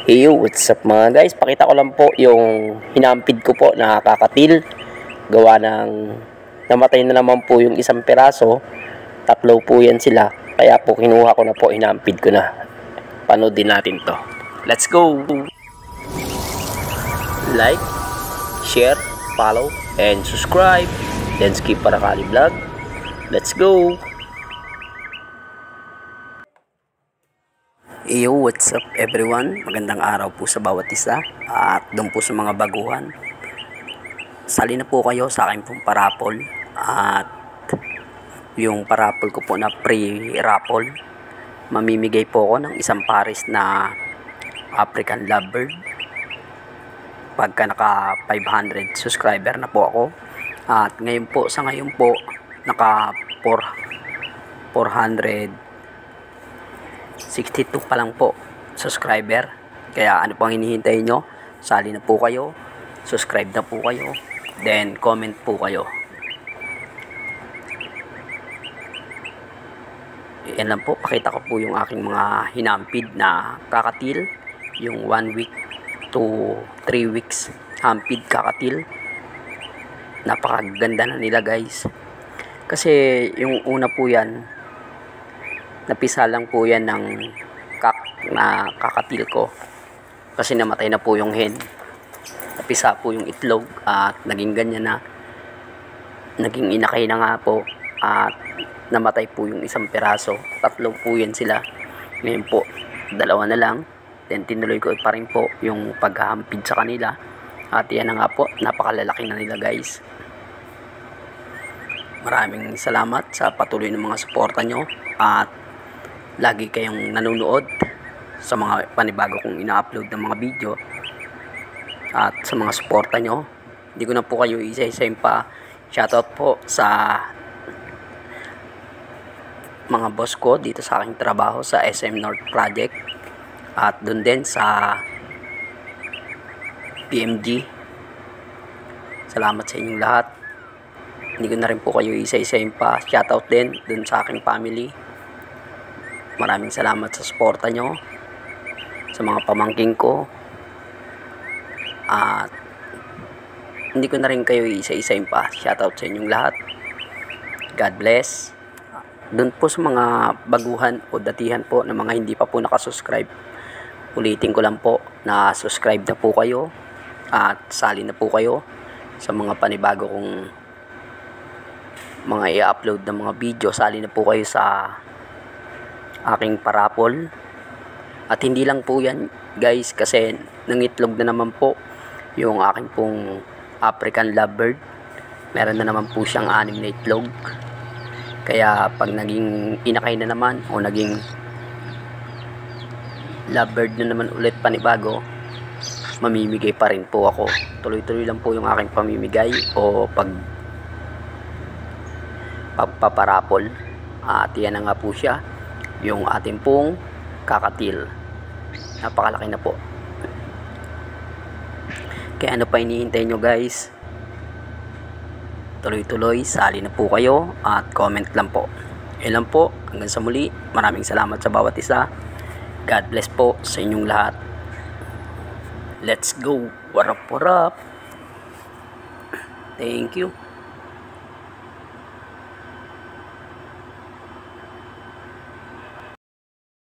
Hey, what's up mga guys? Pakita ko lang po yung hinampid ko po na kakatil. Gawa ng namatay na naman po yung isang piraso. Tatlo po yan sila. Kaya po kinuha ko na po, hinampid ko na. Panoodin natin to. Let's go! Like, share, follow, and subscribe. Then skip para kali vlog. Let's go! Yo, what's up everyone? Magandang araw po sa bawat isa at doon po sa mga baguhan. Sali na po kayo sa aking pong parapol at yung parapol ko po na pre-raffle. Mamimigay po ako ng isang pares na African lovebird pagka naka 500 subscriber na po ako. At ngayon po, sa ngayon po, naka 462 pa lang po subscriber. Kaya ano pang hinihintay nyo? Sali na po kayo, subscribe na po kayo, then comment po kayo. Yan lang po, pakita ko po yung aking mga hinampid na kakatil, yung 1 week to 3 weeks hampid kakatil. Napakaganda na nila guys, kasi yung una po yan, napisa lang po yan ng na kakatil ko kasi namatay na po yung hen. Napisa po yung itlog at naging ganyan na, naging inakay na nga po at namatay po yung isang piraso. Tatlo po yan sila. Ngayon po, dalawa na lang. Then tinuloy ko pa rin po yung paghahampid sa kanila at yan na nga po, napakalalaki na nila guys. Maraming salamat sa patuloy ng mga suporta nyo at lagi kayong nanonood sa mga panibago kong ina-upload ng mga video at sa mga suporta nyo. Hindi ko na po kayo isa-isahin pa. Shoutout po sa mga boss ko dito sa aking trabaho sa SM North Project at doon din sa PMG. Salamat sa inyong lahat. Hindi ko na rin po kayo isa-isahin pa. Shoutout din doon sa aking family. Maraming salamat sa suporta nyo, sa mga pamangking ko, at hindi ko na rin kayo isa-isahin pa. Shoutout sa inyong lahat. God bless. Doon po sa mga baguhan o datihan po na mga hindi pa po nakasubscribe, ulitin ko lang po na subscribe na po kayo at sali na po kayo sa mga panibago kong mga i-upload ng mga video. Sali na po kayo sa aking parapol. At hindi lang po yan guys, kasi nangitlog na naman po yung aking pong African lovebird. Meron na naman po siyang 6 na itlog. Kaya pag naging inakay na naman o naging lovebird na naman ulit panibago, mamimigay pa rin po ako. Tuloy-tuloy lang po yung aking pamimigay o pagpaparapol. At yan na nga po siya, yung ating pong kakatil. Napakalaki na po. Kaya ano pa hinihintay nyo guys? Tuloy-tuloy, sali na po kayo at comment lang po. Yan lang po, hanggang sa muli. Maraming salamat sa bawat isa. God bless po sa inyong lahat. Let's go. What up, what up? Thank you.